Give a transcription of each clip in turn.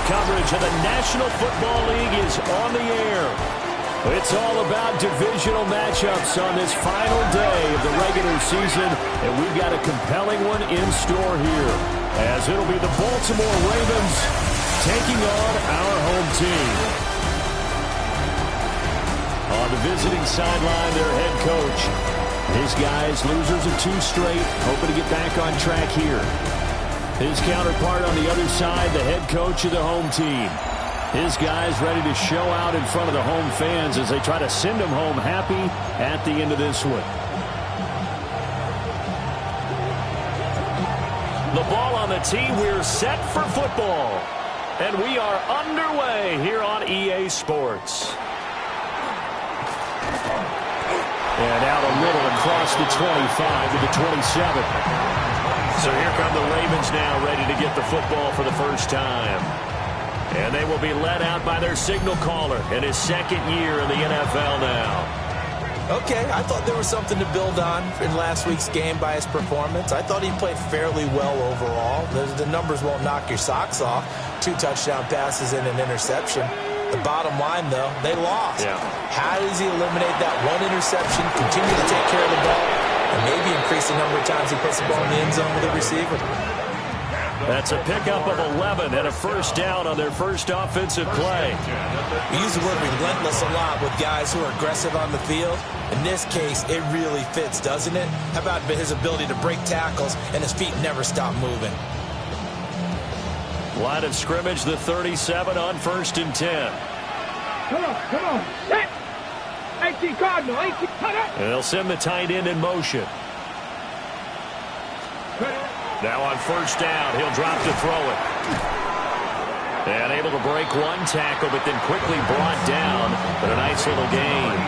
coverage of the National Football League is on the air. It's all about divisional matchups on this final day of the regular season, and we've got a compelling one in store here, as it'll be the Baltimore Ravens taking on our home team. On the visiting sideline, their head coach. His guys, losers of 2 straight, hoping to get back on track here. His counterpart on the other side, the head coach of the home team. His guys ready to show out in front of the home fans as they try to send them home happy at the end of this one. The ball on the tee. We're set for football. And we are underway here on EA Sports. And out a little across the 25 to the 27. So here come the Ravens now, ready to get the football for the first time. And they will be led out by their signal caller in his second year in the NFL now. Okay, I thought there was something to build on in last week's game by his performance. I thought he played fairly well overall. The numbers won't knock your socks off. 2 touchdown passes and an interception. The bottom line, though, they lost. Yeah. How does he eliminate that 1 interception, continue to take care of the ball, and maybe increase the number of times he puts the ball in the end zone with the receiver? That's a pickup of 11 and a first down on their first offensive play. We use the word relentless a lot with guys who are aggressive on the field. In this case, it really fits, doesn't it? How about his ability to break tackles and his feet never stop moving? Line of scrimmage, the 37 on 1st and 10. Come on. Set. 18 Cardinal, 18. And they'll send the tight end in motion. Now on first down, he'll drop to throw it. And able to break 1 tackle, but then quickly brought down. But a nice little gain.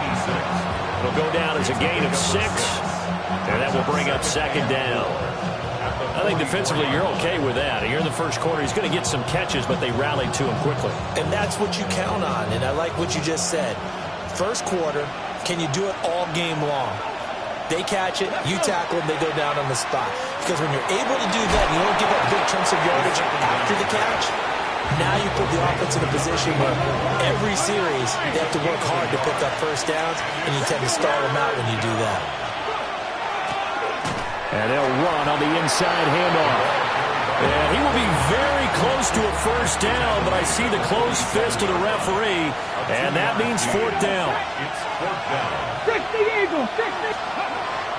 It'll go down as a gain of 6. And that will bring up 2nd down. I think defensively you're okay with that. Here in the first quarter, he's going to get some catches, but they rallied to him quickly. And that's what you count on, and I like what you just said. First quarter, can you do it all game long? They catch it, you tackle them, they go down on the spot. Because when you're able to do that, you don't give up big chunks of yardage after the catch. Now you put the offense in a position where every series they have to work hard to pick up first downs, and you tend to stall them out when you do that. And they'll run on the inside handoff. And he will be very close to a first down, but I see the closed fist of the referee, and that means 4th down. 60 Eagles, 60.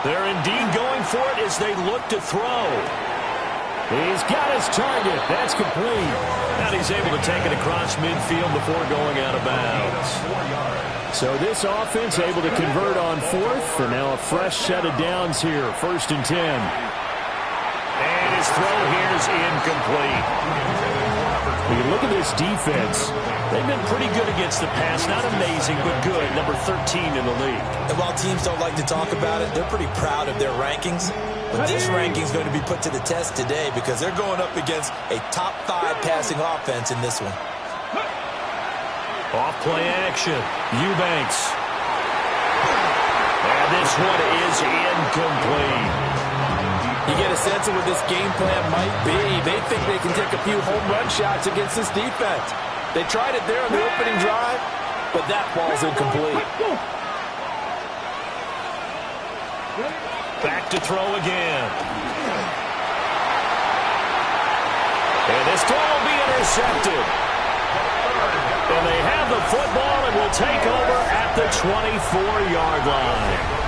They're indeed going for it as they look to throw. He's got his target. That's complete. And he's able to take it across midfield before going out of bounds. So this offense able to convert on 4th, for now a fresh set of downs here. 1st and 10. And his throw here is incomplete. When you look at this defense, they've been pretty good against the pass. Not amazing, but good. Number 13 in the league. And while teams don't like to talk about it, they're pretty proud of their rankings. But this ranking is going to be put to the test today because they're going up against a top 5 passing offense in this one. Off play action. Eubanks. And this one is incomplete. You get a sense of what this game plan might be. They think they can take a few home run shots against this defense. They tried it there on the opening drive, but that ball's incomplete. Back to throw again. And this throw will be intercepted. And they have the football and will take over at the 24-yard line.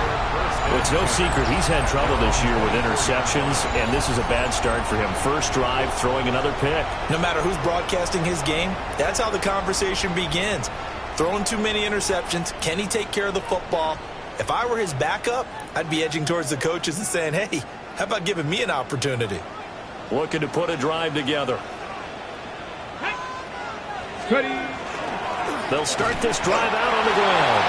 Well, it's no secret he's had trouble this year with interceptions, and this is a bad start for him. First drive, throwing another pick. No matter who's broadcasting his game, that's how the conversation begins. Throwing too many interceptions, can he take care of the football? If I were his backup, I'd be edging towards the coaches and saying, hey, how about giving me an opportunity? Looking to put a drive together. They'll start this drive out on the ground.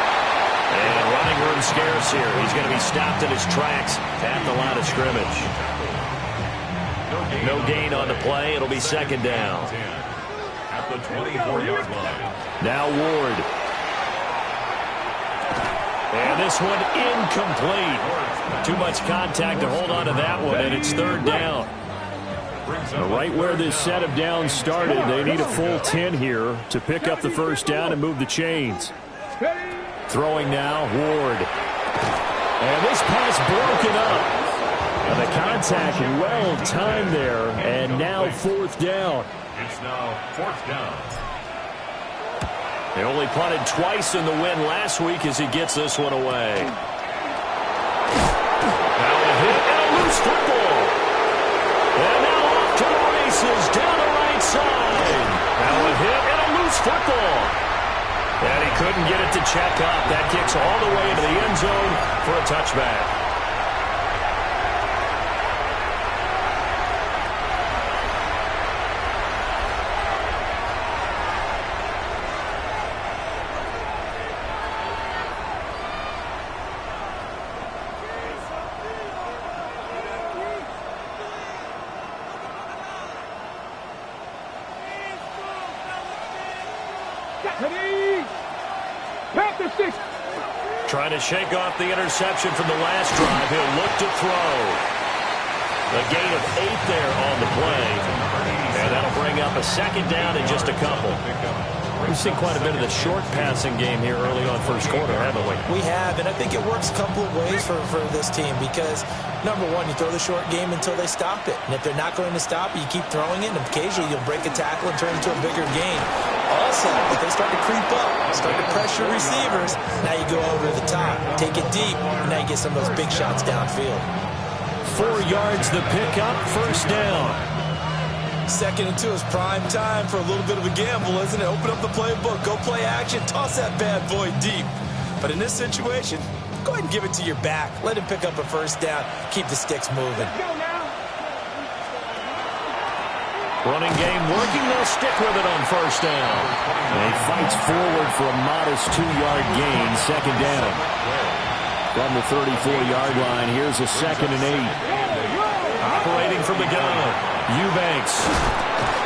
And running room scarce here. He's going to be stopped in his tracks at the line of scrimmage. No gain on the play. It'll be 2nd down. At the 24-yard line. Now Ward. And this one incomplete. Too much contact to hold on to that one, and it's 3rd down. Right where this set of downs started, they need a full 10 here to pick up the first down and move the chains. Throwing now, Ward. And this pass broken up. And the contact well timed there, and now fourth down. It's now fourth down. They only punted twice in the win last week as he gets this one away. Now a hit and a loose football. And now off to the races down the right side. Now a hit and a loose football. And he couldn't get it to check up. That kicks all the way into the end zone for a touchback. Trying to shake off the interception from the last drive. He'll look to throw. A gain of 8 there on the play. And that'll bring up a second down in just a couple. We've seen quite a bit of the short passing game here early on first quarter, haven't we? We have, and I think it works a couple of ways for this team because, number one, you throw the short game until they stop it. And if they're not going to stop it, you keep throwing it, and occasionally you'll break a tackle and turn it into a bigger gain. Also, if they start to creep up, start to pressure receivers, now you go over the top, take it deep, and now you get some of those big shots downfield. 4 yards the pickup, first down. 2nd and 2 is prime time for a little bit of a gamble, isn't it? Open up the playbook, go play action, toss that bad boy deep. But in this situation, go ahead and give it to your back. Let him pick up a first down, keep the sticks moving. Running game working, they'll stick with it on first down. And he fights forward for a modest 2-yard gain, second down. From the 34-yard line, here's a 2nd and 8. Operating from the gun, Eubanks.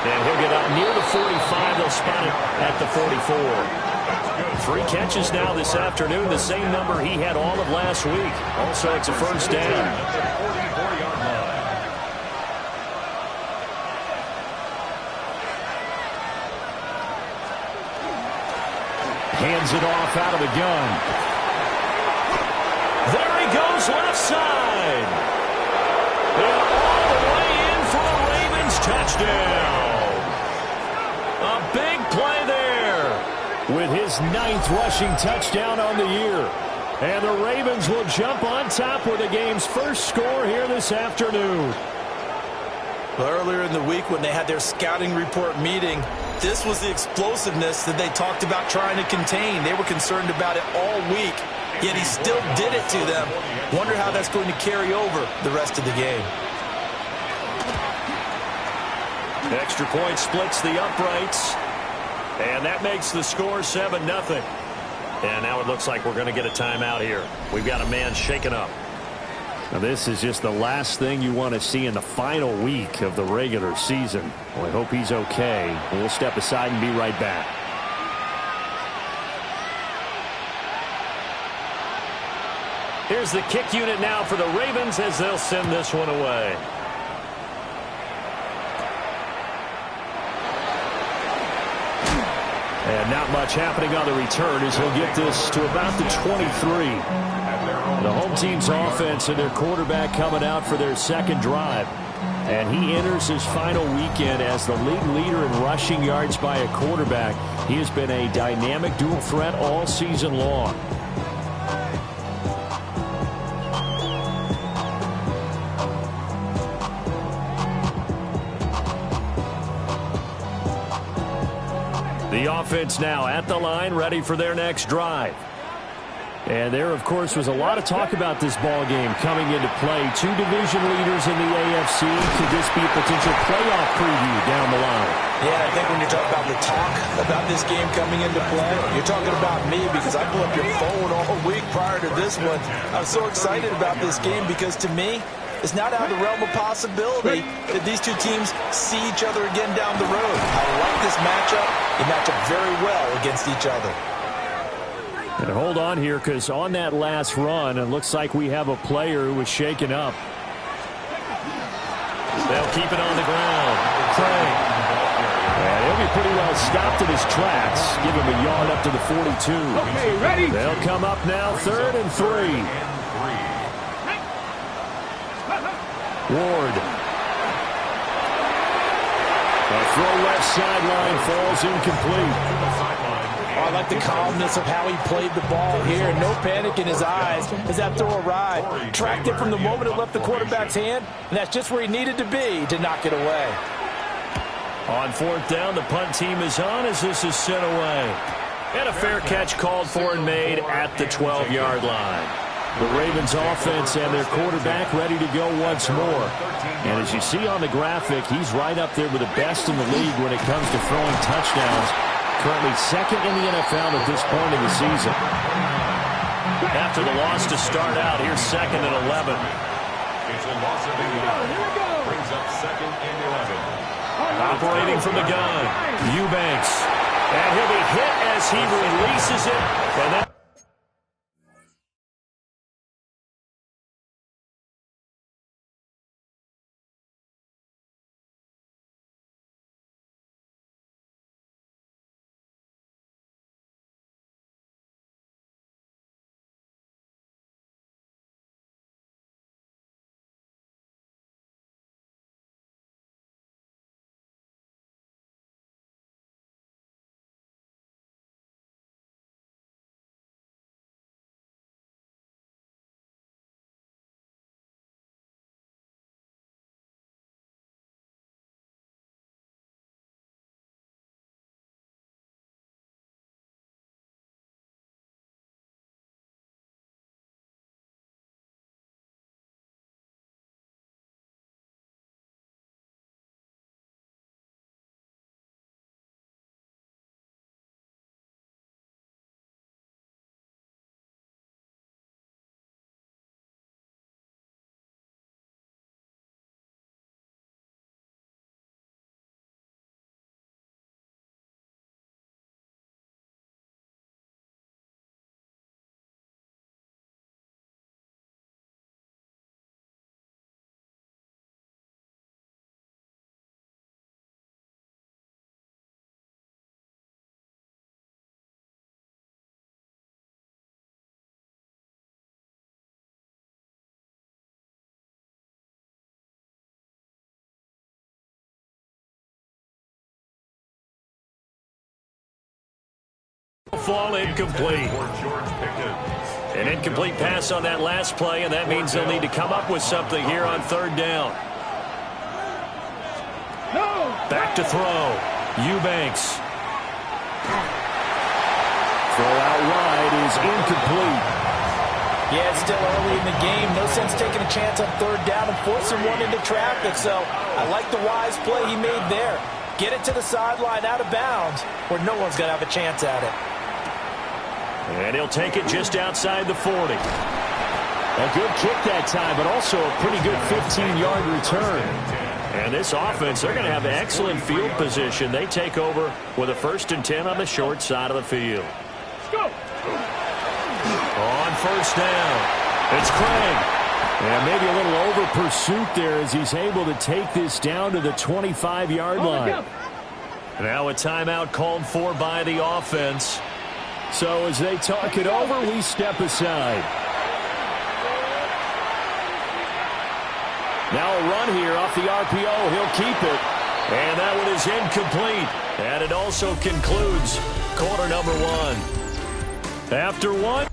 And he'll get up near the 45. They'll spot it at the 44. 3 catches now this afternoon, the same number he had all of last week. Also, it's a first down. Hands it off out of the gun. There he goes, left side. And all the way in for a Ravens touchdown. A big play there with his 9th rushing touchdown on the year. And the Ravens will jump on top with the game's first score here this afternoon. Earlier in the week when they had their scouting report meeting, this was the explosiveness that they talked about trying to contain. They were concerned about it all week, yet he still did it to them. Wonder how that's going to carry over the rest of the game. Extra point splits the uprights, and that makes the score 7-0. And now it looks like we're going to get a timeout here. We've got a man shaken up. Now, this is just the last thing you want to see in the final week of the regular season. Well, I hope he's okay. We'll step aside and be right back. Here's the kick unit now for the Ravens as they'll send this one away. And not much happening on the return as he'll get this to about the 23. The home team's offense and their quarterback coming out for their second drive. And he enters his final weekend as the league leader in rushing yards by a quarterback. He has been a dynamic dual threat all season long. The offense now at the line, ready for their next drive. And there, of course, was a lot of talk about this ball game coming into play. 2 division leaders in the AFC. Could this be a potential playoff preview down the line? Yeah, I think when you're talking about the talk about this game coming into play, you're talking about me because I blew up your phone all week prior to this one. I'm so excited about this game because, to me, it's not out of the realm of possibility that these two teams see each other again down the road. I like this matchup. They match up very well against each other. And hold on here, because on that last run, it looks like we have a player who was shaken up. They'll They'll keep it on the ground. Craig. And he'll be pretty well stopped in his tracks. Give him a yard up to the 42. Okay, ready? They'll come up now, 3rd and 3. Ward. A throw left sideline falls incomplete. Oh, I like the calmness of how he played the ball here. No panic in his eyes as that throw arrived. Tracked it from the moment it left the quarterback's hand, and that's just where he needed to be to knock it away. On 4th down, the punt team is on as this is sent away. And a fair catch called for and made at the 12-yard line. The Ravens offense and their quarterback ready to go once more. And as you see on the graphic, he's right up there with the best in the league when it comes to throwing touchdowns. Currently 2nd in the NFL at this point in the season. After the loss to start out, here's 2nd and 11. It's a loss of 11. Brings up 2nd and 11. Operating from the gun, Eubanks. And he'll be hit as he releases it. And then fall incomplete. An incomplete pass on that last play, and that means they'll need to come up with something here on 3rd down. Back to throw. Eubanks. Throw out wide is incomplete. Yeah, it's still early in the game. No sense taking a chance on 3rd down and forcing one into traffic. So I like the wise play he made there. Get it to the sideline out of bounds where no one's going to have a chance at it. And he'll take it just outside the 40. A good kick that time, but also a pretty good 15-yard return. And this offense, they're going to have excellent field position. They take over with a 1st and 10 on the short side of the field. Let's go. On 1st down, it's Craig. And maybe a little over pursuit there as he's able to take this down to the 25-yard line. Now a timeout called for by the offense. So as they talk it over, we step aside. Now a run here off the RPO. He'll keep it. And that one is incomplete. And it also concludes quarter number 1. After one.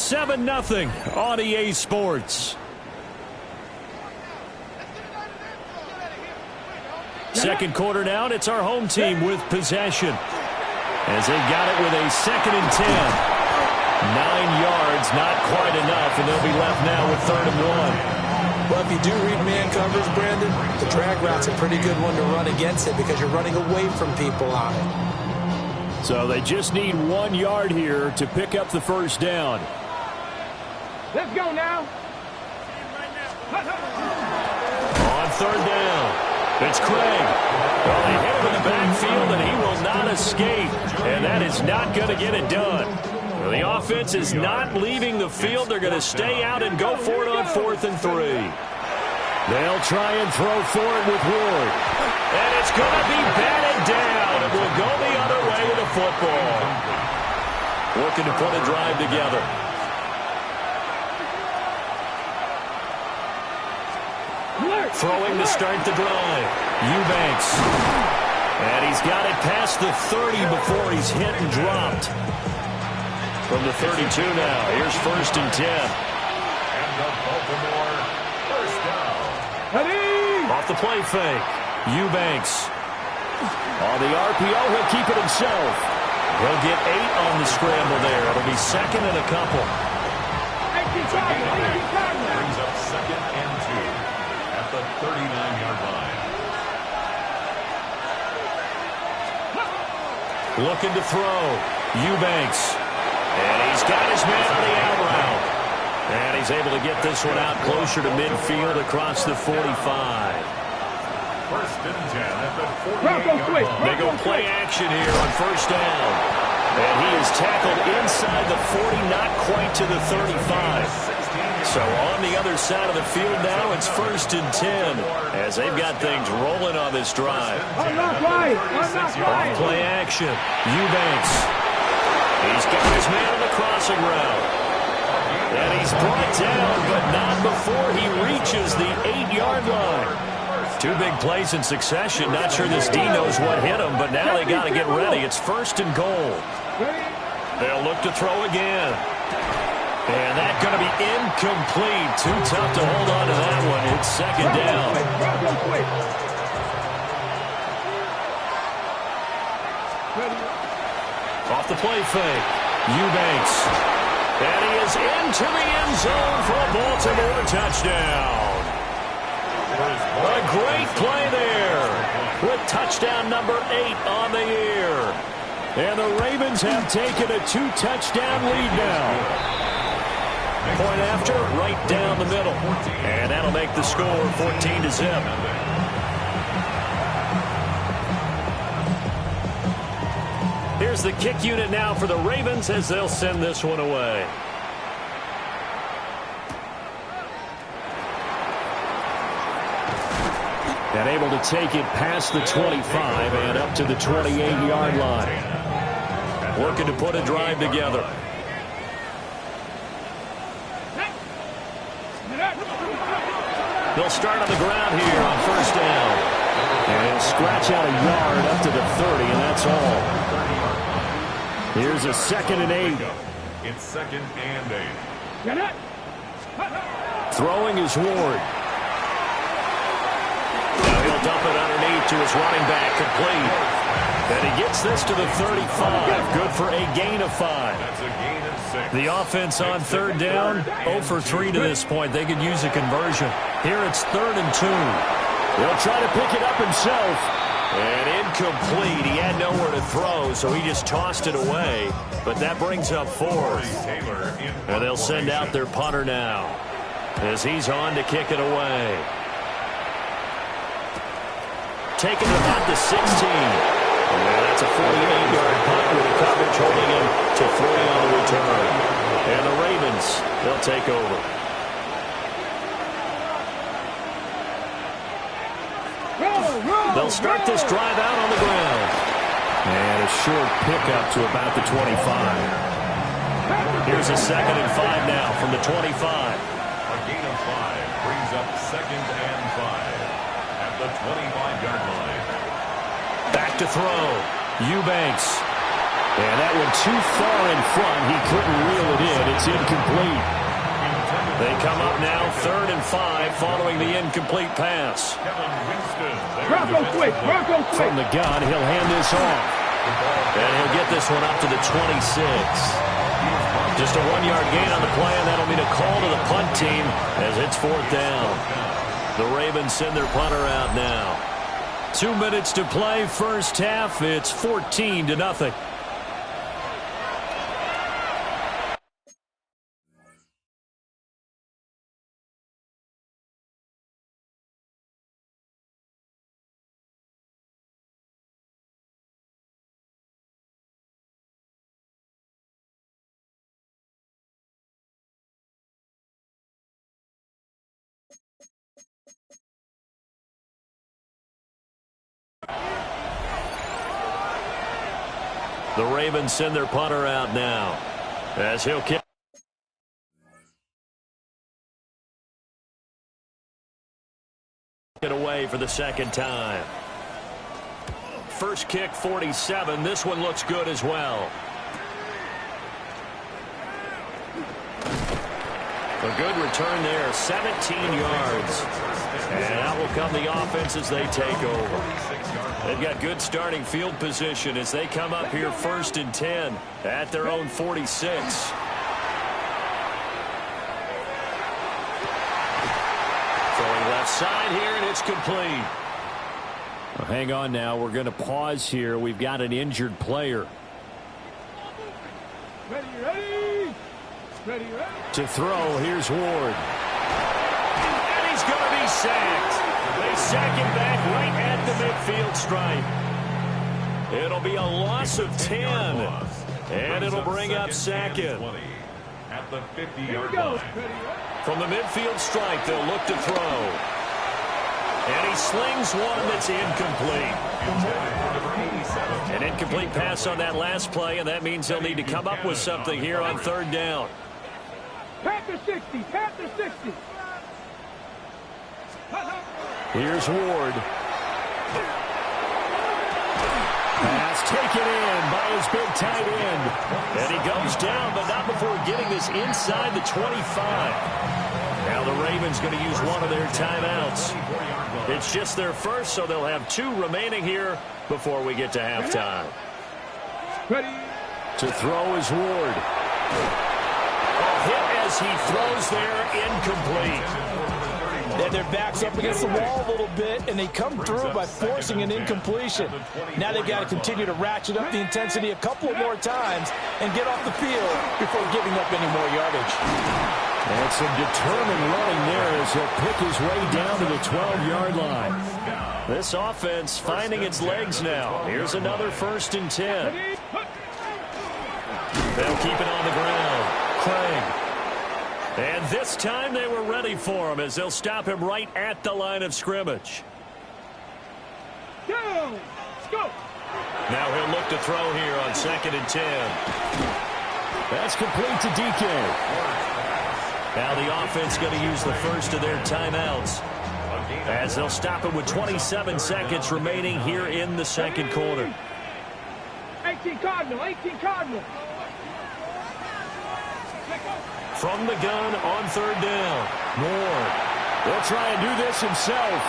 7-0 on EA Sports. Second quarter down, it's our home team with possession. As they got it with a 2nd and 10. 9 yards, not quite enough, and they'll be left now with 3rd and 1. Well, if you do read man coverage, Brandon, the drag route's a pretty good one to run against it because you're running away from people on it. So they just need 1 yard here to pick up the first down. Let's go now. On 3rd down. It's Craig. Well, they hit him in the backfield, and he will not escape. And that is not going to get it done. Well, the offense is not leaving the field. They're going to stay out and go for it on 4th and 3. They'll try and throw for it with Ward. And it's going to be batted down. It will go the other way with the football. Looking to put a drive together. Throwing to start the drive. Eubanks. And he's got it past the 30 before he's hit and dropped. From the 32 now. Here's 1st and 10. And the Baltimore first down. Off the play fake. Eubanks. On the RPO, he'll keep it himself. He'll get 8 on the scramble there. It'll be 2nd and a couple. Brings up 2nd and 2 at the 39-yard line. Looking to throw. Eubanks. And he's got his man on the out route. And he's able to get this one out closer to midfield across the 45. 1st and 10 at the 48-yard line. They go play action here on 1st down. And he is tackled inside the 40, not quite to the 35. So on the other side of the field now, it's 1st and 10 as they've got things rolling on this drive. On play action, Eubanks. He's got his man on the crossing route. And he's brought down, but not before he reaches the 8-yard line. 2 big plays in succession. Not sure this D knows what hit him, but now they got to get ready. It's 1st and goal. They'll look to throw again. And that's going to be incomplete. Too tough to hold on to that one. It's 2nd down. Off the play fake. Eubanks. And he is into the end zone for a Baltimore touchdown. A great play there with touchdown number 8 on the year. And the Ravens have taken a 2-touchdown lead now. Point after, right down the middle. And that'll make the score 14-0. Here's the kick unit now for the Ravens as they'll send this one away. And able to take it past the 25 and up to the 28-yard line. Working to put a drive together. They'll start on the ground here on 1st down. And scratch out a yard up to the 30, and that's all. Here's a 2nd and 8. It's 2nd and 8. Throwing is Ward. Now he'll dump it underneath to his running back, complete. And he gets this to the 35. Good for a gain of 5. That's a gain of 6. The offense on 3rd down, 0 for 3 to this point. They could use a conversion. Here it's 3rd and 2. He'll try to pick it up himself. And incomplete. He had nowhere to throw, so he just tossed it away. But that brings up 4th. And they'll send out their punter now as he's on to kick it away. Taking it about the 16. And that's a 48-yard punt with the coverage holding him to 3 on the return. And the Ravens, they'll take over. They'll start this drive out on the ground. And a short pickup to about the 25. Here's a 2nd and 5 now from the 25. A gain of 5 brings up 2nd and 5 at the 25-yard line. Back to throw. Eubanks. And that one too far in front. He couldn't reel it in. It's incomplete. They come up now 3rd and 5 following the incomplete pass. Bronco quick. From the gun, he'll hand this off. And he'll get this one up to the 26. Just a 1-yard gain on the play, and that'll mean a call to the punt team as it's 4th down. The Ravens send their punter out now. 2 minutes to play, first half. It's 14-0. The Ravens send their punter out now as he'll kick it away for the second time. First kick, 47. This one looks good as well. A good return there, 17 yards. And out will come the offense as they take over. They've got good starting field position as they come up here 1st and 10 at their own 46. Throwing left side here, and it's complete. Well, hang on now. We're going to pause here. We've got an injured player. Ready. To throw, here's Ward. And he's going to be sacked. They sack him back right at the midfield stripe. It'll be a loss of 10. And it'll bring up second. At the 50-yard line. From the midfield stripe, they'll look to throw. And he slings one that's incomplete. An incomplete pass on that last play, and that means they'll need to come up with something here on 3rd down. Panther 60. Here's Ward. Pass taken in by his big tight end. And he goes down, but not before getting this inside the 25. Now the Ravens going to use one of their timeouts. It's just their first, so they'll have 2 remaining here before we get to halftime. Ready. To throw is Ward. A hit as he throws there, incomplete. And their back's up against the wall a little bit, and they come through by forcing an incompletion. Now they've got to continue to ratchet up the intensity a couple more times and get off the field before giving up any more yardage. And some determined running there as he'll pick his way down to the 12-yard line. This offense finding its legs now. Here's another 1st and 10. They'll keep it on the ground. Craig. And this time they were ready for him as they'll stop him right at the line of scrimmage. Down. Go. Now he'll look to throw here on 2nd and 10. That's complete to DK. Now the offense going to use the first of their timeouts as they'll stop it with 27 seconds remaining here in the second quarter. 18 Cardinal. From the gun on 3rd down. Moore will try and do this himself.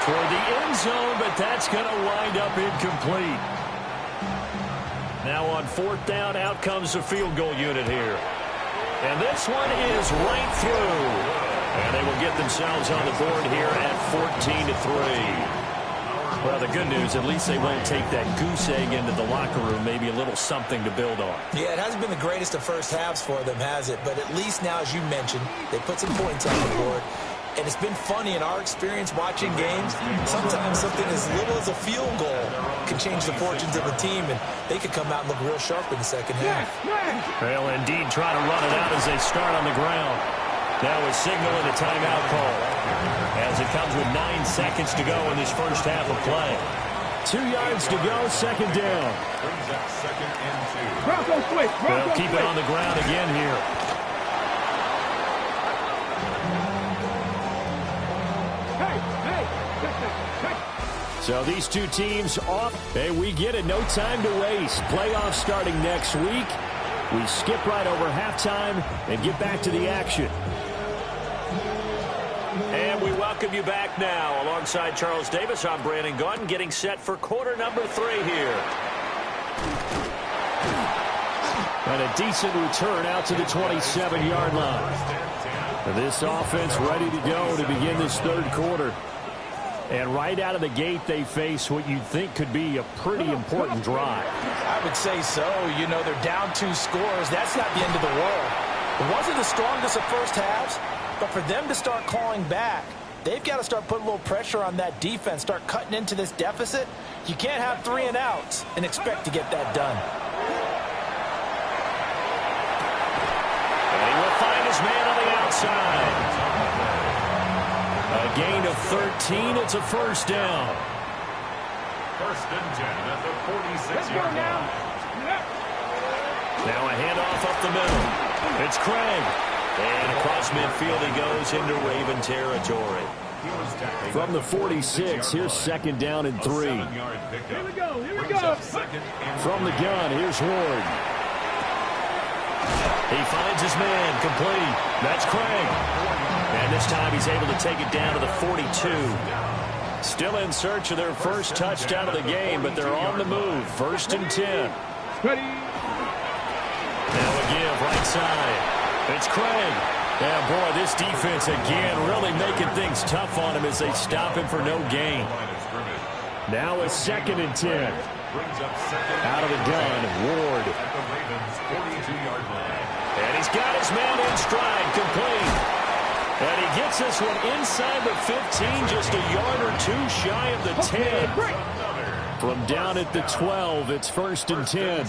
Toward the end zone, but that's going to wind up incomplete. Now on 4th down, out comes the field goal unit here. And this one is right through. And they will get themselves on the board here at 14-3. Well, the good news, at least they won't take that goose egg into the locker room. Maybe a little something to build on. Yeah, it hasn't been the greatest of first halves for them, has it? But at least now, as you mentioned, they put some points on the board. And it's been funny in our experience watching games. Sometimes something as little as a field goal can change the fortunes of the team, and they could come out and look real sharp in the second half. They'll indeed try to run it out as they start on the ground. Now a signal and a timeout call as it comes with 9 seconds to go in this first half of play. 2 yards to go, 2nd down. Brings up 2nd and 2. Bronco quick. They'll keep it on the ground again here. So these two teams off, and we get it. No time to waste. Playoffs starting next week. We skip right over halftime and get back to the action. And we welcome you back now. Alongside Charles Davis, I'm Brandon Gaudin, getting set for quarter number 3 here. And a decent return out to the 27-yard line. This offense ready to go to begin this third quarter. And right out of the gate, they face what you'd think could be a pretty important drive. I would say so. You know, they're down 2 scores. That's not the end of the world. It wasn't the strongest of first halves, but for them to start clawing back, they've got to start putting a little pressure on that defense, start cutting into this deficit. You can't have 3 and outs and expect to get that done. And he will find his man on the outside. A gain of 13. It's a first down. First and 10 at the 46-yard line. Now a handoff up the middle. It's Craig. And across midfield he goes into Raven territory. From the 46, here's second down and 3. Here we go, here we go. From the gun, here's Ward. He finds his man, complete. That's Craig. And this time he's able to take it down to the 42. Still in search of their first touchdown of the game, but they're on the move. First and 10. Ready. Now a give, right side. It's Craig. Yeah, boy, this defense again really making things tough on him as they stop him for no gain. Now a second and 10. Out of the gun, Ward. And he's got his man in stride, complete. And he gets this one inside the 15, just a yard or 2 shy of the 10. From down at the 12, it's first and 10.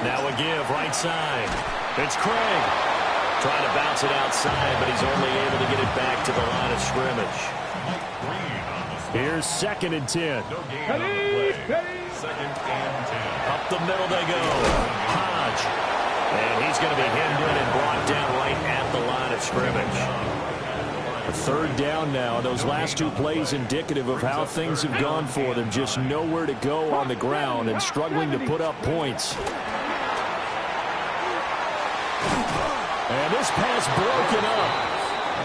Now a give, right side. It's Craig. Trying to bounce it outside, but he's only able to get it back to the line of scrimmage. Here's second and 10. Second and 10. Up the middle they go. Hodge. And he's going to be hemmed in and brought down right at the line of scrimmage. A third down now. Those last 2 plays indicative of how things have gone for them. Just nowhere to go on the ground and struggling to put up points. And this pass broken up.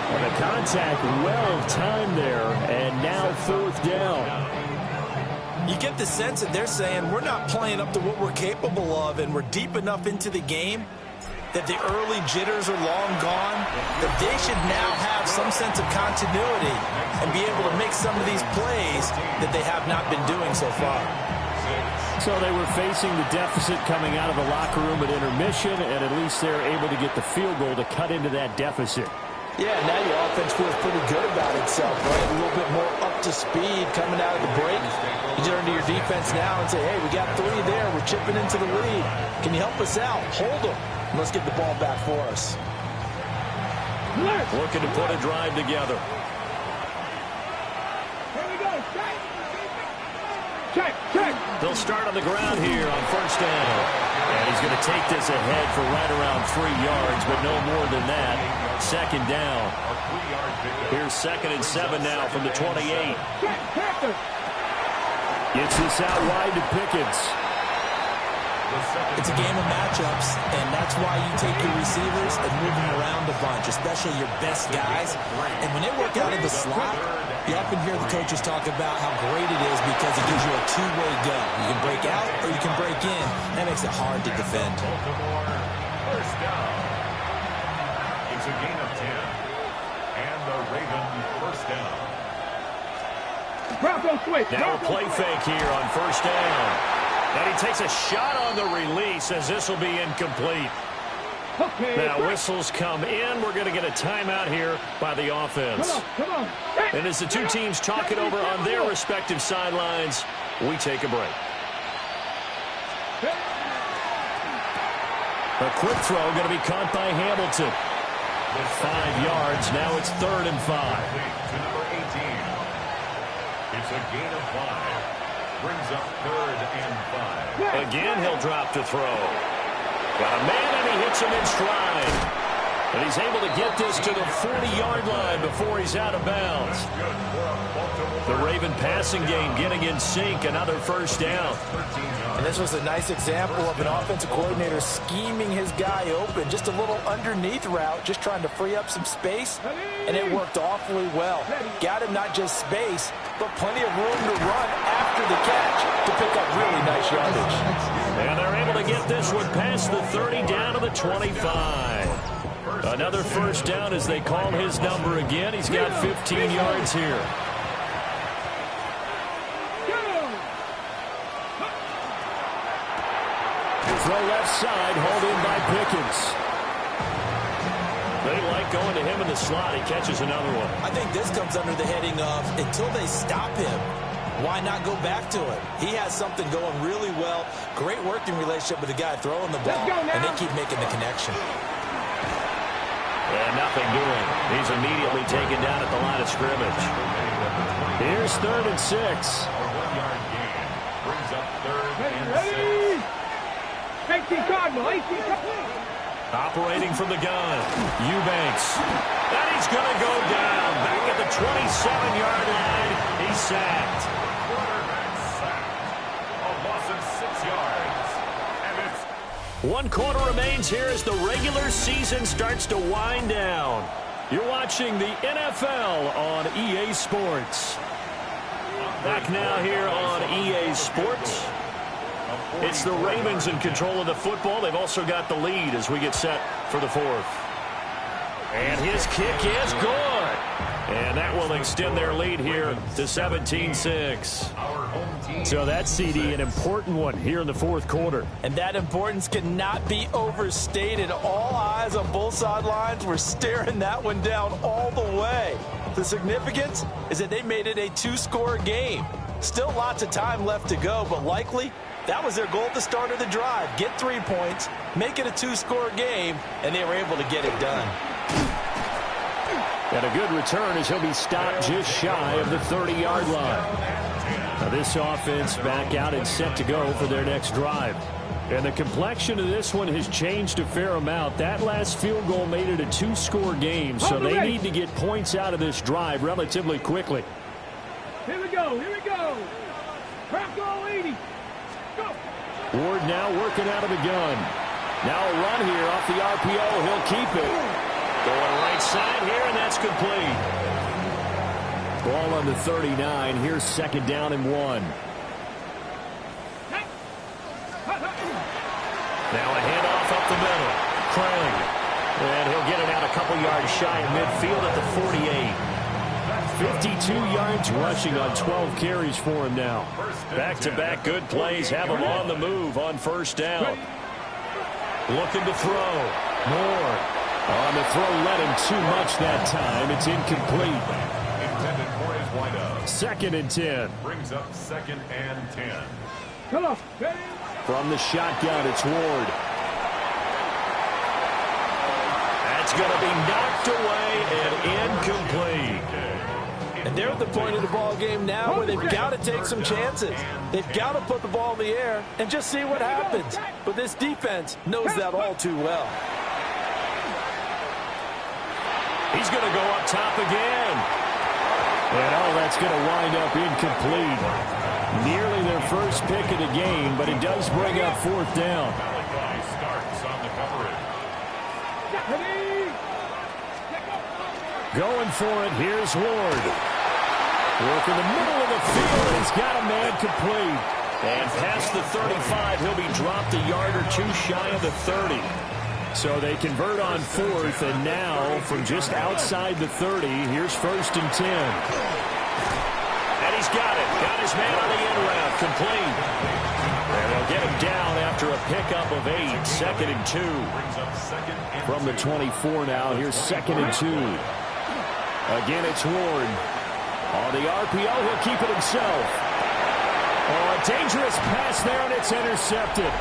And the contact well timed there. And now fourth down. You get the sense that they're saying we're not playing up to what we're capable of, and we're deep enough into the game that the early jitters are long gone, that they should now have some sense of continuity and be able to make some of these plays that they have not been doing so far. So they were facing the deficit coming out of the locker room at intermission, and at least they're able to get the field goal to cut into that deficit. Yeah, now your offense feels pretty good about itself, right? A little bit more up to speed coming out of the break. You turn to your defense now and say, hey, we got 3 there. We're chipping into the lead. Can you help us out? Hold them. Let's get the ball back for us. Looking to put a drive together. Here we go. Check. They'll start on the ground here on first down. And he's going to take this ahead for right around 3 yards, but no more than that. Second down. Here's second and 7 now from the 28. Gets this out wide to Pickens. It's a game of matchups, and that's why you take your receivers and move them around a bunch, especially your best guys. And when they work out of the slot, you often hear the coaches talk about how great it is because it gives you a 2-way go. You can break out or you can break in. That makes it hard to defend. First down. It's a gain of 10. And the Ravens first down. Now a play fake here on first down. And he takes a shot on the release as this will be incomplete. Now whistles come in. We're going to get a timeout here by the offense. Come on. And as the two teams talk it over on their respective sidelines, we take a break. A quick throw going to be caught by Hamilton. 5 yards. Now it's 3rd and 5. To number 18. It's a gain of 5. Brings up 3rd and 5. Again, he'll drop to throw. Got a man, and he hits him in stride. And he's able to get this to the 40-yard line before he's out of bounds. The Raven passing game getting in sync, another first down. And this was a nice example of an offensive coordinator scheming his guy open. Just a little underneath route, just trying to free up some space, and it worked awfully well. Got him not just space, but plenty of room to run after the catch to pick up really nice yardage. And they're able to get this one past the 30 down to the 25. Another first down as they call his number again. He's got 15 yards here. Throw left side, hauled in by Pickens. They like going to him in the slot. He catches another one. I think this comes under the heading of until they stop him, why not go back to it? He has something going really well. Great working relationship with the guy throwing the ball, and they keep making the connection. And nothing doing. He's immediately taken down at the line of scrimmage. Here's 3rd and 6. A 1-yard gain brings up 3rd and 6. 18 Cardinal, 18 Cardinal. Operating from the gun, Eubanks. And he's going to go down. Back at the 27-yard line. He's sacked. Quarterback sacked. A loss of 6 yards. And it's 1 quarter remains here as the regular season starts to wind down. You're watching the NFL on EA Sports. Back now here on EA Sports. It's the Ravens in control of the football. They've also got the lead as we get set for the 4th. And his kick is good. And that will extend their lead here to 17-6. So that's, CD, an important one here in the 4th quarter. And that importance cannot be overstated. All eyes on both sidelines were staring that one down all the way. The significance is that they made it a 2-score game. Still lots of time left to go, but likely that was their goal at the start of the drive. Get 3 points, make it a 2-score game, and they were able to get it done. And a good return as he'll be stopped just shy of the 30-yard line. Now this offense back out and set to go for their next drive. And the complexion of this one has changed a fair amount. That last field goal made it a 2-score game, so they need to get points out of this drive relatively quickly. Here we go, here we go. Crack all 80. Go. Ward now working out of the gun. Now a run here off the RPO. He'll keep it. Going right side here, and that's complete. Ball on the 39. Here's 2nd down and 1. Now a handoff up the middle. Craig. And he'll get it out a couple yards shy of midfield at the 48. 52 yards rushing on 12 carries for him now. Back-to-back good plays have him on the move on 1st down. Looking to throw. Moore on the throw, led him too much that time. It's incomplete. intended for his windup. 2nd and 10. Brings up 2nd and 10. Come on. Ready? From the shotgun, it's Ward. That's going to be knocked away and incomplete. And they're at the point of the ball game now where they've got to take some chances. They've got to put the ball in the air and just see what happens. But this defense knows that all too well. He's going to go up top again. And that's going to wind up incomplete. Nearly their first pick of the game, but it does bring up 4th down. Malachi starts on the coverage. Ready? Going for it, here's Ward. Work in the middle of the field, he's got a man complete. And past the 35, he'll be dropped a yard or two shy of the 30. So they convert on 4th, and now from just outside the 30, here's 1st and 10. And he's got it. Got his man on the end route, complete. And they'll get him down after a pickup of 8, 2nd and 2. From the 24 now, here's 2nd and 2. Again, it's Ward. On the RPO, he'll keep it himself. Oh, a dangerous pass there, and it's intercepted.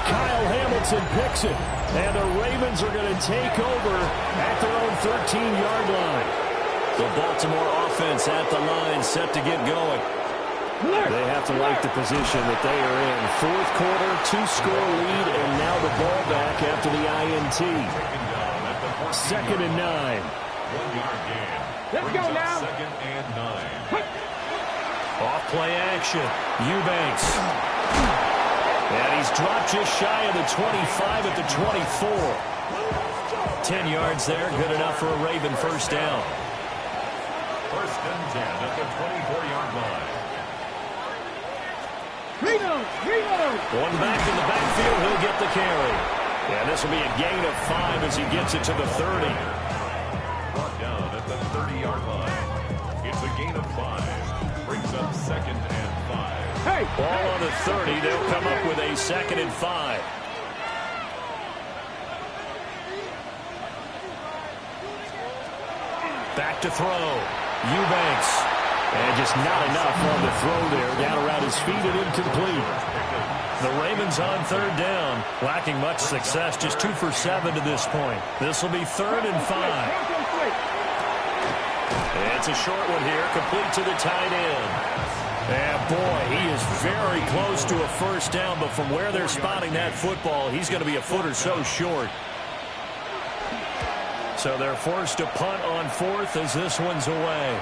Kyle Hamilton picks it, and the Ravens are going to take over at their own 13-yard line. The Baltimore offense at the line, set to get going. They have to like the position that they are in. 4th quarter, 2-score lead, and now the ball back after the INT. 2nd and 9. 1 yard gain. Let's go now. 2nd and 9. Off play action. Eubanks. And he's dropped just shy of the 25 at the 24. 10 yards there. Good enough for a Raven first down. 1st and 10 at the 24-yard line. Going back in the backfield, he'll get the carry. And this will be a gain of 5 as he gets it to the 30. Brought down at the 30-yard line. It's a gain of 5. Brings up 2nd and 5. Ball on the 30. They'll come up with a 2nd and 5. Back to throw. Eubanks. And just not enough on the throw there. Down around his feet and incomplete. The Ravens on 3rd down. Lacking much success. Just 2 for 7 to this point. This will be 3rd and 5. It's a short one here. Complete to the tight end. And boy, he is very close to a first down. But from where they're spotting that football, he's going to be a foot or so short. So they're forced to punt on 4th as this one's away.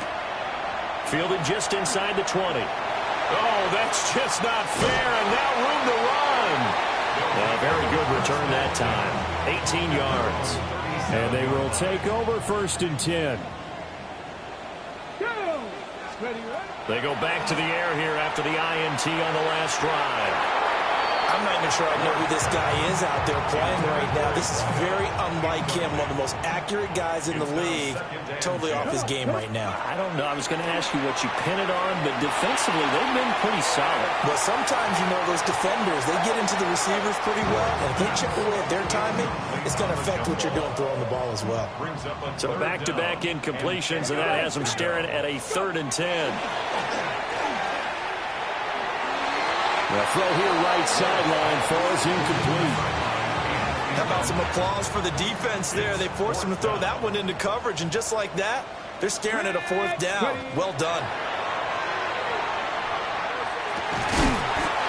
Fielded just inside the 20. Oh, that's just not fair, and now room to run. A very good return that time. 18 yards. And they will take over 1st and 10. They go back to the air here after the INT on the last drive. I'm not even sure I know who this guy is out there playing right now. This is very unlike him, one of the most accurate guys in the league, totally off his game right now. I don't know. I was going to ask you what you pin it on, but defensively, they've been pretty solid. Well, sometimes, you know, those defenders, they get into the receivers pretty well, and if they chip away at their timing, it's going to affect what you're doing throwing the ball as well. So back-to-back incompletions, and that has them staring at a 3rd and 10. The throw here right sideline falls incomplete. How about some applause for the defense there? They forced him to throw that one into coverage, and just like that, they're staring at a 4th down. Well done.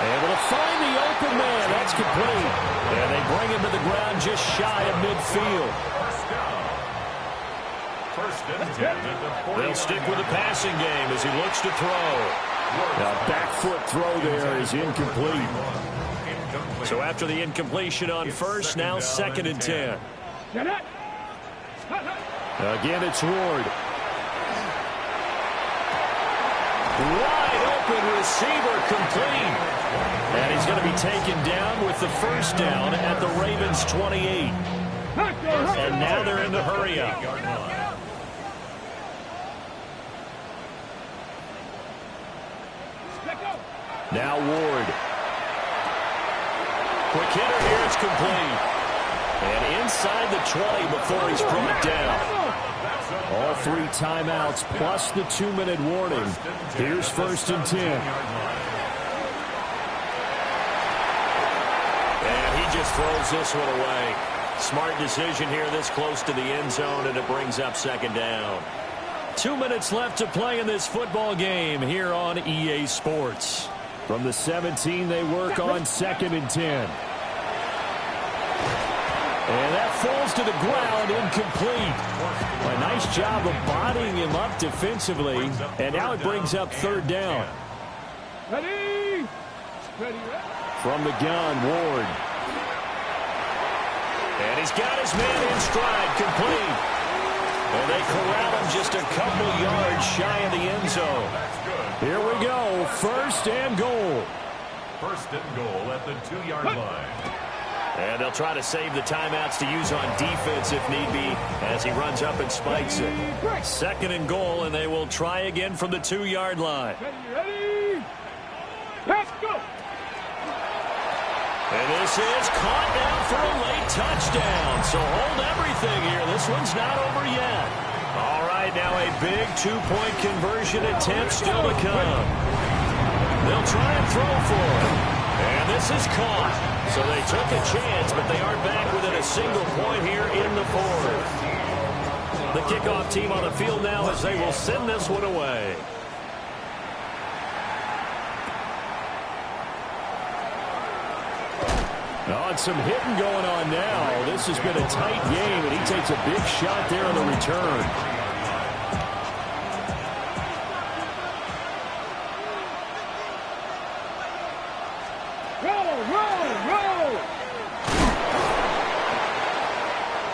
Able to find the open man. That's complete. And they bring him to the ground just shy of midfield. They'll stick with the passing game as he looks to throw. Now, back foot throw there is incomplete. So after the incompletion on 1st, now 2nd and 10. Again, it's Ward. Wide open receiver complete. And he's going to be taken down with the first down at the Ravens 28. And now they're in the hurry up. Now Ward. Quick hitter here, it's complete. And inside the 20 before he's brought down. All 3 timeouts plus the 2-minute warning. Here's 1st and 10. And he just throws this one away. Smart decision here this close to the end zone, and it brings up 2nd down. 2 minutes left to play in this football game here on EA Sports. From the 17, they work on 2nd and 10. And that falls to the ground, incomplete. A nice job of bodying him up defensively. And now it brings up 3rd down. Ready? From the gun, Ward. And he's got his man in stride, complete. And they corral him just a couple yards shy of the end zone. Here we go, 1st and goal. 1st and goal at the 2-yard line. And they'll try to save the timeouts to use on defense if need be as he runs up and spikes it. 2nd and goal, and they will try again from the 2-yard line. Ready? Let's go. And this is caught now for a late touchdown. So hold everything here. This one's not over yet. All right, now a big 2-point conversion attempt still to come. They'll try and throw for it. And this is caught. So they took a chance, but they are back within a single point here in the 4th. The kickoff team on the field now as they will send this one away. Oh, and some hitting going on now. This has been a tight game, and he takes a big shot there on the return.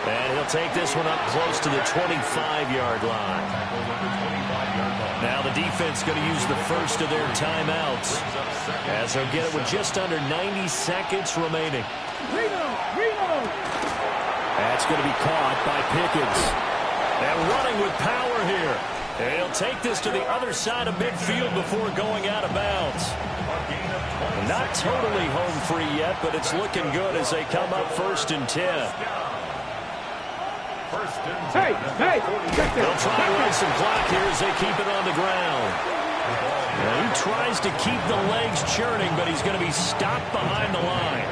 And he'll take this one up close to the 25-yard line. Now the defense going to use the first of their timeouts as they'll get it with just under 90 seconds remaining. That's going to be caught by Pickens. And running with power here. And he'll take this to the other side of midfield before going out of bounds. Not totally home free yet, but it's looking good as they come up 1st and 10. Hey, They'll try to run some clock here as they keep it on the ground. He tries to keep the legs churning, but he's going to be stopped behind the line.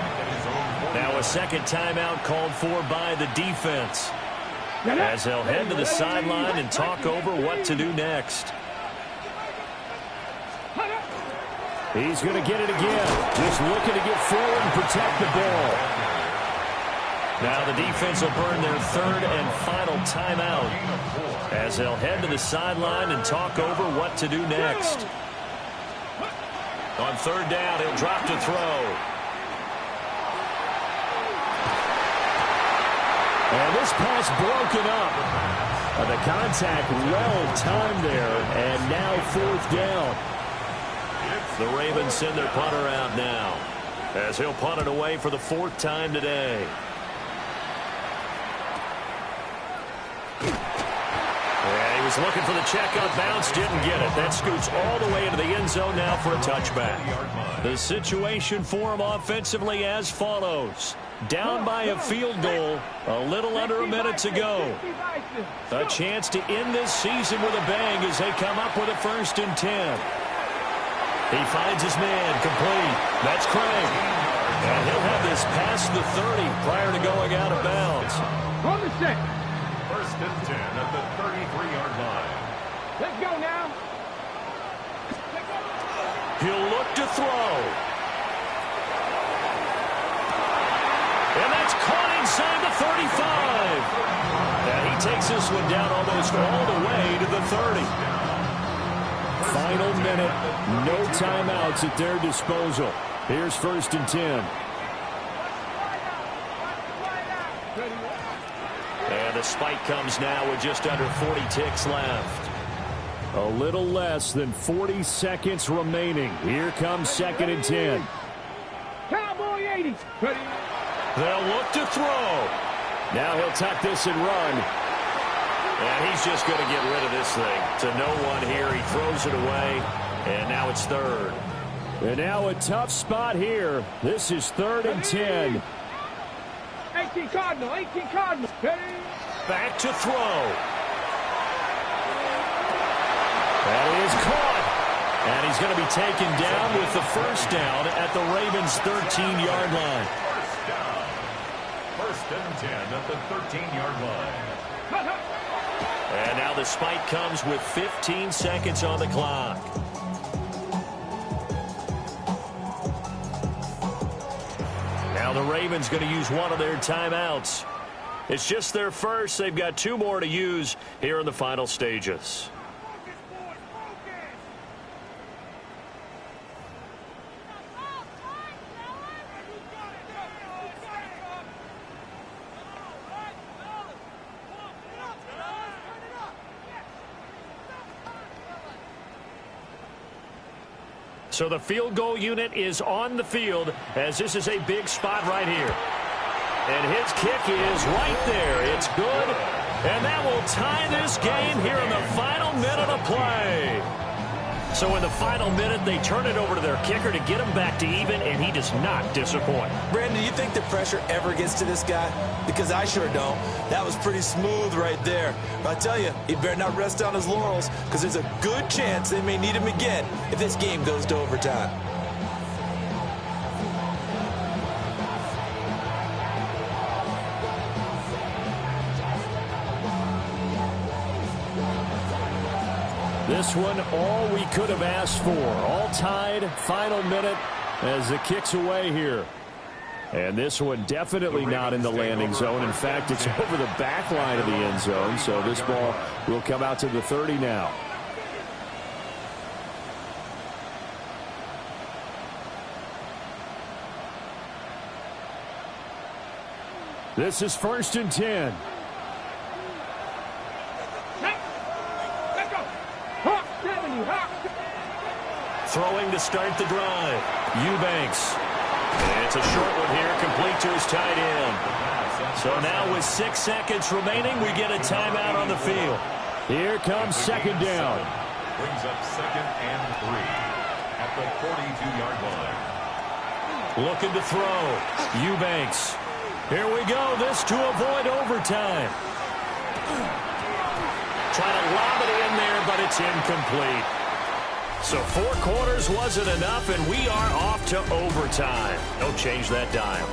Now a second timeout called for by the defense as they'll head to the sideline and talk over what to do next. He's going to get it again. Just looking to get forward and protect the ball. Now the defense will burn their third and final timeout as they'll head to the sideline and talk over what to do next. On third down, he'll drop to throw. And this pass broken up. The contact well timed there, and now 4th down. The Ravens send their punter out now as he'll punt it away for the 4th time today. And he was looking for the check on bounce, didn't get it. That scoots all the way into the end zone now for a touchback. The situation for him offensively as follows. Down by a field goal, a little under a minute to go. A chance to end this season with a bang as they come up with a 1st and 10. He finds his man, complete. That's Craig. And he'll have this past the 30 prior to going out of bounds. On the set. 1st and 10 at the 33-yard line. Let's go now. He'll look to throw. And that's caught inside the 35. And he takes this one down almost all the way to the 30. Final minute, no timeouts at their disposal. Here's 1st and 10. And the spike comes now with just under 40 ticks left. A little less than 40 seconds remaining. Here comes 2nd and 10. Cowboy 80. Ready. They'll look to throw. Now he'll tuck this and run. And he's just going to get rid of this thing to no one here. He throws it away, and now it's 3rd. And now a tough spot here. This is 3rd and 10. 18 Cardinal. Ready. Back to throw. That is caught. And he's going to be taken down with the 1st down at the Ravens' 13-yard line. 1st and 10 at the 13-yard line. And now the spike comes with 15 seconds on the clock. Now the Ravens going to use one of their timeouts. It's just their first. They've got 2 more to use here in the final stages. So the field goal unit is on the field as this is a big spot right here. And his kick is right there. It's good. And that will tie this game here in the final minute of play. So in the final minute, they turn it over to their kicker to get him back to even, and he does not disappoint. Brandon, do you think the pressure ever gets to this guy? Because I sure don't. That was pretty smooth right there. But I tell you, he better not rest on his laurels because there's a good chance they may need him again if this game goes to overtime. This one, all we could have asked for. All tied, final minute as the kick's away here. And this one definitely not in the landing zone. In fact, it's over the back line of the end zone. So this ball will come out to the 30 now. This is 1st and 10. Throwing to start the drive. Eubanks. It's a short one here, complete to his tight end. So now with 6 seconds remaining, we get a timeout on the field. Here comes 2nd down. Brings up 2nd and 3 at the 42-yard line. Looking to throw. Eubanks. Here we go. This to avoid overtime. Trying to lob it in there, but it's incomplete. So 4 quarters wasn't enough, and we are off to overtime. Don't change that dial.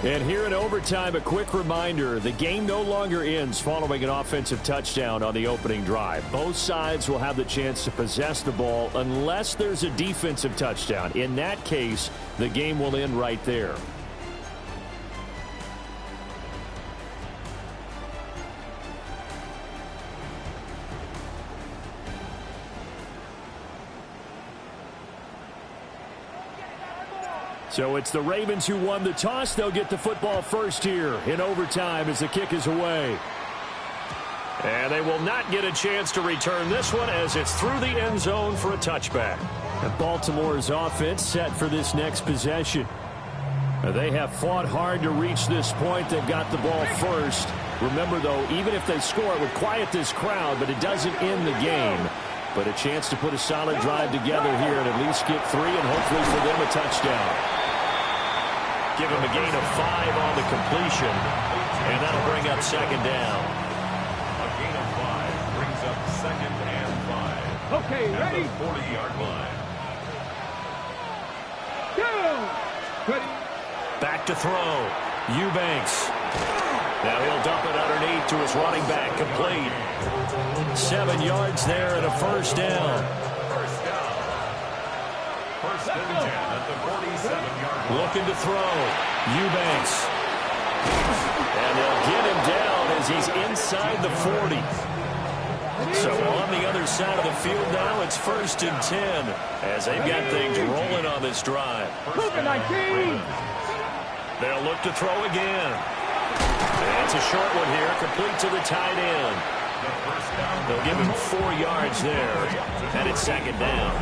And here in overtime, a quick reminder, the game no longer ends following an offensive touchdown on the opening drive. Both sides will have the chance to possess the ball unless there's a defensive touchdown. In that case, the game will end right there. So it's the Ravens who won the toss. They'll get the football first here in overtime as the kick is away. And they will not get a chance to return this one as it's through the end zone for a touchback. And Baltimore's offense set for this next possession. They have fought hard to reach this point. They've got the ball first. Remember, though, even if they score, it would quiet this crowd, but it doesn't end the game. But a chance to put a solid drive together here and at least get 3 and hopefully for them a touchdown. Give him a gain of 5 on the completion, and that'll bring up 2nd down. A gain of 5 brings up 2nd and 5. Okay, ready? At the 40-yard line. Go! Ready? Back to throw. Eubanks. Now he'll dump it underneath to his running back, complete. 7 yards there and a 1st down. First and 10 at the 47-yard line. Looking to throw. Eubanks. And they'll get him down as he's inside the 40. So on the other side of the field now, it's 1st and 10 as they've got things rolling on this drive. Move it, 19! They'll look to throw again. And it's a short one here, complete to the tight end. They'll give him 4 yards there, and it's 2nd down.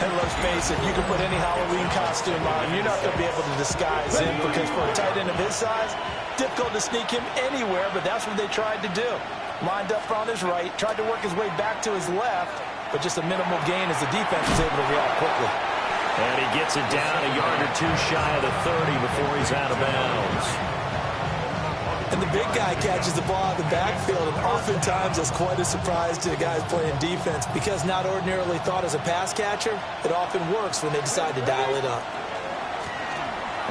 And let's face it, you can put any Halloween costume on. You're not going to be able to disguise him because for a tight end of his size, difficult to sneak him anywhere, but that's what they tried to do. Lined up on his right, tried to work his way back to his left, but just a minimal gain as the defense was able to react quickly. And he gets it down a yard or 2 shy of the 30 before he's out of bounds. And the big guy catches the ball out of the backfield, and oftentimes that's quite a surprise to the guys playing defense because not ordinarily thought as a pass catcher, it often works when they decide to dial it up.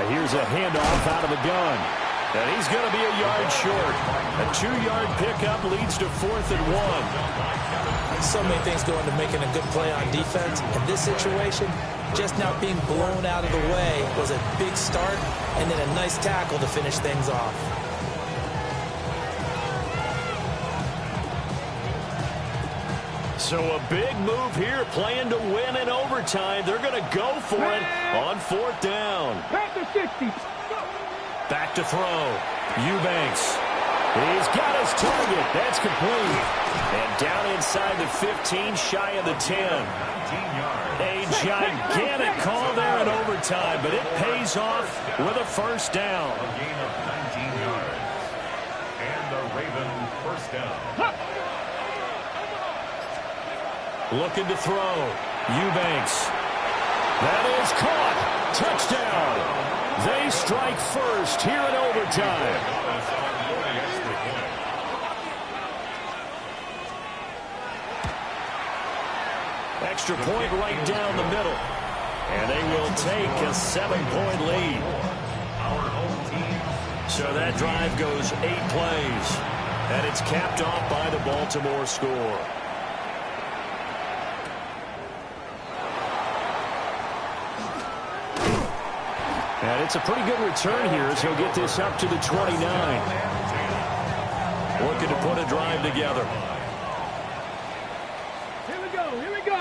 And here's a handoff out of the gun. And he's going to be a yard short. A 2-yard pickup leads to 4th and 1. So many things go into making a good play on defense. In this situation, just not being blown out of the way was a big start, and then a nice tackle to finish things off. So a big move here, playing to win in overtime. They're going to go for it on 4th down. Back to 60. Back to throw. Eubanks. He's got his target. That's complete. And down inside the 15, shy of the 10. A gigantic call there in overtime, but it pays off with a 1st down. A gain of 19 yards. And the Raven 1st down. Looking to throw. Eubanks. That is caught. Touchdown. They strike first here in overtime. Extra point right down the middle. And they will take a 7-point lead. Our home team. So that drive goes 8 plays. And it's capped off by the Baltimore score. And it's a pretty good return here as he'll get this up to the 29. Looking to put a drive together. Here we go, here we go.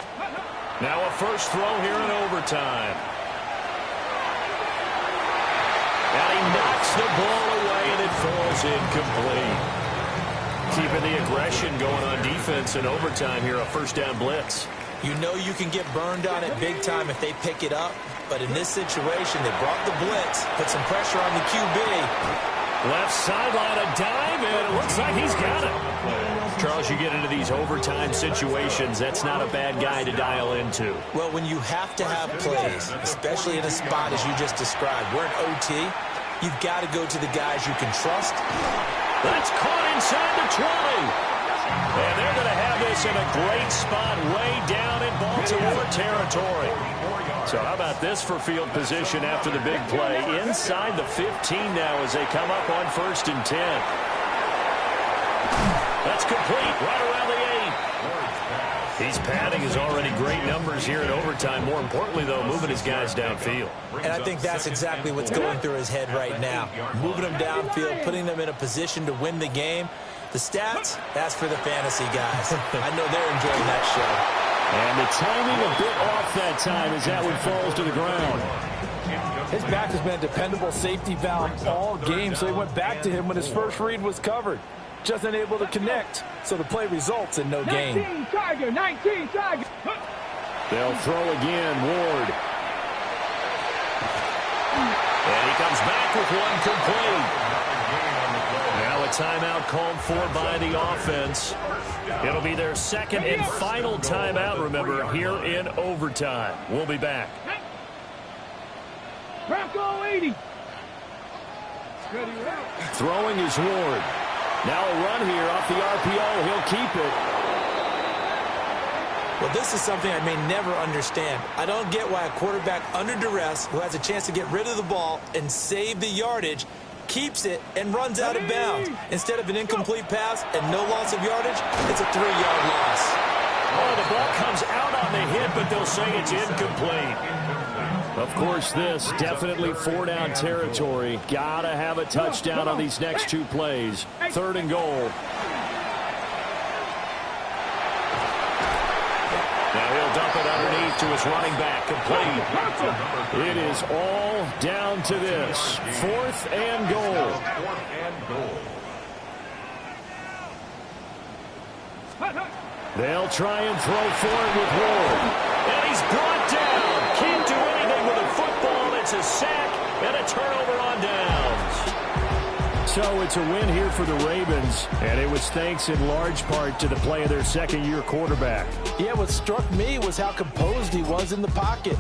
Now a first throw here in overtime. And he knocks the ball away, and it falls incomplete. Keeping the aggression going on defense in overtime here, a first down blitz. You know you can get burned on it big time if they pick it up. But in this situation, they brought the blitz, put some pressure on the QB. Left sideline, a dive, and it looks like he's got it. Charles, you get into these overtime situations, that's not a bad guy to dial into. Well, when you have to have plays, especially in a spot as you just described, we're in OT, you've got to go to the guys you can trust. That's caught inside the 20. And they're going to have this in a great spot way down in Baltimore territory. So how about this for field position after the big play? Inside the 15 now as they come up on 1st and 10. That's complete right around the 8. He's padding his already great numbers here in overtime. More importantly, though, moving his guys downfield. And I think that's exactly what's going through his head right now. Moving them downfield, putting them in a position to win the game. The stats, that's for the fantasy guys. I know they're enjoying that show. And the timing a bit off that time as that one falls to the ground. His back has been a dependable safety valve all game, so he went back to him when his first read was covered. Just unable to connect, so the play results in no gain. 19 Tiger, 19 Tiger. They'll throw again, Ward. And he comes back with one complete. Now a timeout called for by the offense. It'll be their second and final timeout, remember, here in overtime. We'll be back. Bronco 80. Throwing is Ward. Now a run here off the RPO. He'll keep it. Well, this is something I may never understand. I don't get why a quarterback under duress who has a chance to get rid of the ball and save the yardage keeps it and runs out of bounds. Instead of an incomplete pass and no loss of yardage, it's a 3-yard loss. Oh, the ball comes out on the hit, but they'll say it's incomplete. Of course, this definitely 4-down territory. Gotta have a touchdown on these next 2 plays. 3rd and goal. Now he'll dump it underneath to his running back, complete. It is all down to this. 4th and goal. They'll try and throw for it with Ward. And he's brought down. Can't do anything with a football. It's a sack and a turnover on downs. So it's a win here for the Ravens, and it was thanks in large part to the play of their second-year quarterback. Yeah, what struck me was how composed he was in the pocket.